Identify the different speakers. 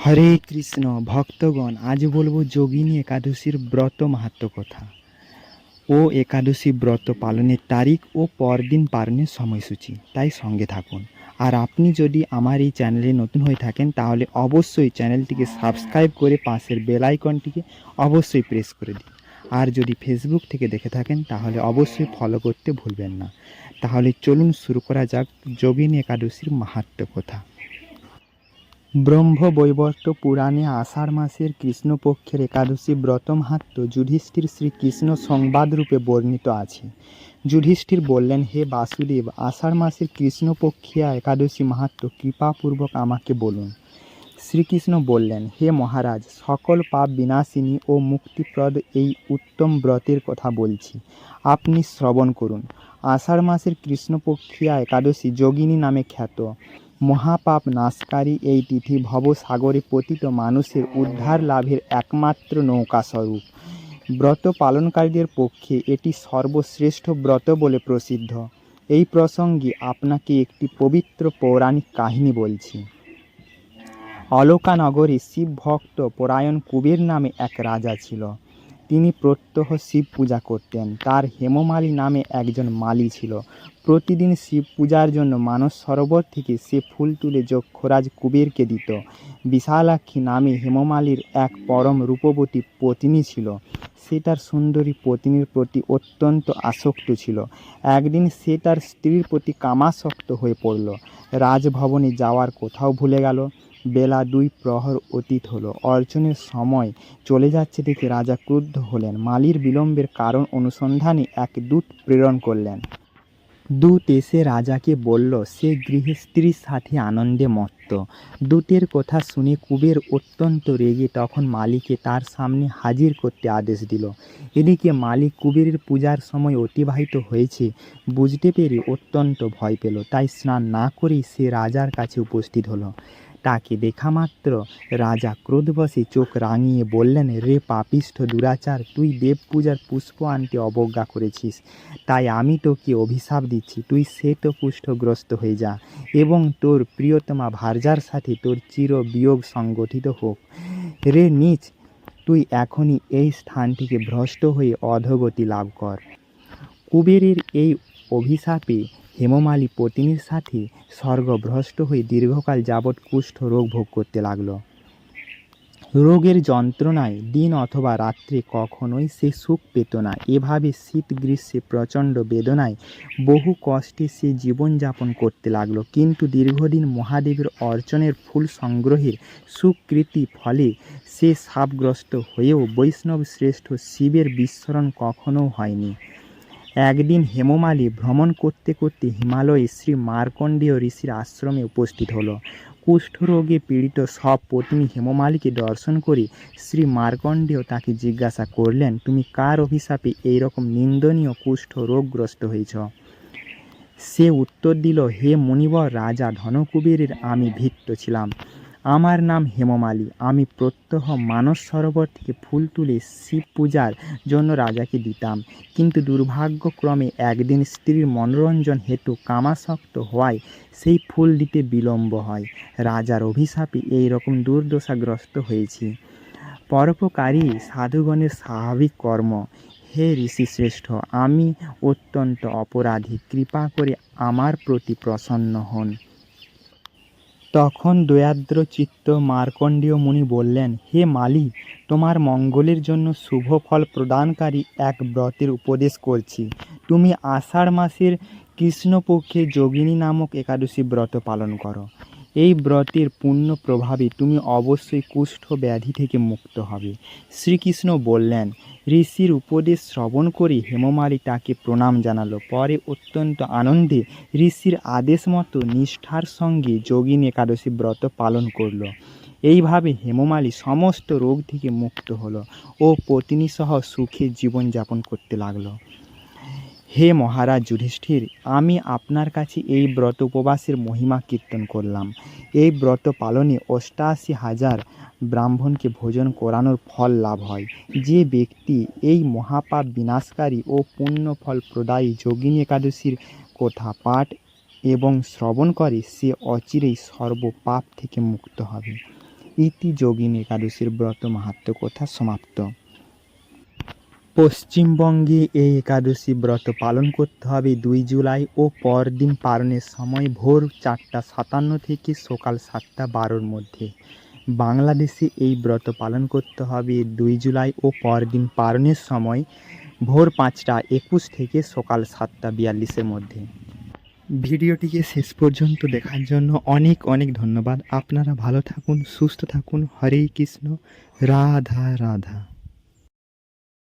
Speaker 1: হরে কৃষ্ণ ভক্তগণ, আজ বলবো যোগিনী একাদশীর ব্রত মাহাত্ম্য কথা ও একাদশী ব্রত পালনের তারিখ ও পরদিন পালনের সময়সূচি। তাই সঙ্গে থাকুন। আর আপনি যদি আমার এই চ্যানেলে নতুন হয়ে থাকেন তাহলে অবশ্যই চ্যানেলটিকে সাবস্ক্রাইব করে পাশের বেল আইকনটিকে অবশ্যই প্রেস করে দিন। আর যদি ফেসবুক থেকে দেখে থাকেন তাহলে অবশ্যই ফলো করতে ভুলবেন না। তাহলে চলুন শুরু করা যাক যোগিনী একাদশীর মাহাত্ম্য কথা। ব্রহ্মবৈবর্ত পুরাণে আষাঢ় মাসের কৃষ্ণপক্ষের একাদশী ব্রত মাহাত্ম্য যুধিষ্ঠির শ্রীকৃষ্ণ সংবাদরূপে বর্ণিত আছে। যুধিষ্ঠির বললেন, হে বাসুদেব, আষাঢ় মাসের কৃষ্ণপক্ষিয়া একাদশী মাহাত্ম্য কৃপাপূর্বক আমাকে বলুন। শ্রীকৃষ্ণ বললেন, হে মহারাজ, সকল পাপ বিনাশিনী ও মুক্তিপ্রদ এই উত্তম ব্রতের কথা বলছি, আপনি শ্রবণ করুন। আষাঢ় মাসের কৃষ্ণপক্ষিয়া একাদশী যোগিনী নামে খ্যাত। মহাপাপ নাশকারী এই তিথি ভবসাগরে পতিত মানুষের উদ্ধার লাভের একমাত্র নৌকাস্বরূপ। ব্রত পালনকারীদের পক্ষে এটি সর্বশ্রেষ্ঠ ব্রত বলে প্রসিদ্ধ। এই প্রসঙ্গে আপনাকে একটি পবিত্র পৌরাণিক কাহিনী বলছি। অলকানগরে শিবভক্ত পরায়ণ কুবের নামে এক রাজা ছিল। তিনি প্রত্যহ শিব পূজা করতেন। তার হেমমালী নামে একজন মালী ছিল। প্রতিদিন শিব পূজার জন্য মানস সরোবর থেকে সে ফুল তুলে যক্ষরাজ কুবেরকে দিত। বিশালাক্ষী নামে হেমমালীর এক পরম রূপবতী পত্নী ছিল। সে তার সুন্দরী পত্নীর প্রতি অত্যন্ত আসক্ত ছিল। একদিন সে তার স্ত্রীর প্রতি কামাসক্ত হয়ে পড়ল। রাজভবনে যাওয়ার কোথাও ভুলে গেল। বেলা 2 প্রহর অতীত হলো। অর্চনের সময় চলে যাচ্ছে দেখে রাজা ক্রুদ্ধ হলেন। মালির বিলম্বের কারণ অনুসন্ধানে এক দূত প্রেরণ করলেন। দূত এসে রাজাকে বলল সে গৃহে স্ত্রীর সাথে আনন্দে মত্ত। দূতের কথা শুনে কুবের অত্যন্ত রেগে তখন মালিকে তার সামনে হাজির করতে আদেশ দিল। এদিকে মালিক কুবেরের পূজার সময় অতিবাহিত হয়েছে বুঝতে পেরে অত্যন্ত ভয় পেল। তাই স্নান না করেই সে রাজার কাছে উপস্থিত হলো। তাকে দেখা মাত্র রাজা ক্রোধবশে চোখ রাঙিয়ে বললেন, রে পাপিষ্ঠ দুরাচার, তুই দেব পূজার পুষ্প আনতে অবজ্ঞা করেছিস, তাই আমি তোকে অভিশাপ দিচ্ছি, তুই শ্বেতকুষ্ঠগ্রস্ত হয়ে যা এবং তোর প্রিয়তমা ভার্যার সাথে তোর চির বিয়োগ সংগঠিত হোক। রে নীচ, তুই এখনই এই স্থান থেকে ভ্রষ্ট হয়ে অধোগতি লাভ কর। কুবেরের এই অভিশাপে হেমমালী পত্নীর সাথে স্বর্গভ্রষ্ট হয়ে দীর্ঘকাল যাবৎ কুষ্ঠ রোগ ভোগ করতে লাগল। রোগের যন্ত্রণায় দিন অথবা রাত্রে কখনোই সে সুখ পেত না। এভাবে শীত গ্রীষ্মে প্রচণ্ড বেদনায় বহু কষ্টে সে জীবনযাপন করতে লাগল। কিন্তু দীর্ঘদিন মহাদেবের অর্চনের ফুল সংগ্রহের সুকৃতি ফলে সে শাপগ্রস্ত হয়েও বৈষ্ণব শ্রেষ্ঠ শিবের বিস্মরণ কখনও হয়নি। একদিন হেমমালী ভ্রমণ করতে করতে হিমালয়ে শ্রী মার্কণ্ডেয় ঋষির আশ্রমে উপস্থিত হলো। কুষ্ঠরোগে পীড়িত সব পত্নী হেমমালীকে দর্শন করে শ্রী মার্কণ্ডেয় তাকে জিজ্ঞাসা করলেন, তুমি কার অভিশাপে এইরকম নিন্দনীয় কুষ্ঠ রোগগ্রস্ত হয়েছ? সে উত্তর দিল, হে মুনিবর, রাজা ধনকুবেরের আমি ভৃত্য ছিলাম। আমার নাম হেমমালী। আমি প্রত্যহ মানস সরোবর থেকে ফুল তুলে শিব পূজার জন্য রাজাকে দিতাম। কিন্তু দুর্ভাগ্যক্রমে একদিন স্ত্রীর মনোরঞ্জন হেতু কামাসক্ত হওয়ায় সেই ফুল দিতে বিলম্ব হয়। রাজার অভিশাপে এই রকম দুর্দশাগ্রস্ত হয়েছি। পরোপকারী সাধুগণের স্বাভাবিক কর্ম। হে ঋষিশ্রেষ্ঠ, আমি অত্যন্ত অপরাধী, কৃপা করে আমার প্রতি প্রসন্ন হন। তখন দয়ার্দ্র চিত্ত মার্কণ্ডেয় মুনি বললেন, হে মালী, তোমার মঙ্গলের জন্য শুভ ফল প্রদানকারী এক ব্রতের উপদেশ করছি। তুমি আষাঢ় মাসের কৃষ্ণপক্ষে যোগিনী নামক একাদশী ব্রত পালন করো। এই ব্রতের পুণ্য প্রভাবে তুমি অবশ্যই কুষ্ঠ ব্যাধি থেকে মুক্ত হবে। শ্রীকৃষ্ণ বললেন। ঋষির উপদেশ শ্রবণ করে হেমমালী তাকে প্রণাম জানালো। পরে অত্যন্ত আনন্দে ঋষির আদেশ মতো নিষ্ঠার সঙ্গে যোগিনী একাদশী ব্রত পালন করল। এইভাবে হেমমালী সমস্ত রোগ থেকে মুক্ত হলো ও পত্নীসহ সুখে জীবনযাপন করতে লাগলো। হে মহারাজ যুধিষ্ঠির, আমি আপনার কাছে এই ব্রত উপবাসের মহিমা কীর্তন করলাম। এই ব্রত পালনে 88,000 ব্রাহ্মণকে ভোজন করানোর ফল লাভ হয়। যে ব্যক্তি এই মহাপাপ বিনাশকারী ও পুণ্যফল প্রদায়ী যোগিনী একাদশীর কথা পাঠ এবং শ্রবণ করে সে অচিরেই সর্বপাপ থেকে মুক্ত হবে। ইতি যোগিনী একাদশীর ব্রত মাহাত্ম্য কথা সমাপ্ত। পশ্চিমবঙ্গে এই একাদশী ব্রত পালন করতে হবে 2 জুলাই ও পরদিন পালনের সময় ভোর 4:57 থেকে সকাল 7:12 মধ্যে। বাংলাদেশে এই ব্রত পালন করতে হবে 2 জুলাই ও পরদিন পালনের সময় ভোর 5:21 থেকে সকাল 7:42 মধ্যে। ভিডিওটিকে শেষ পর্যন্ত দেখার জন্য অনেক অনেক ধন্যবাদ। আপনারা ভালো থাকুন, সুস্থ থাকুন। হরে কৃষ্ণ, রাধা রাধা।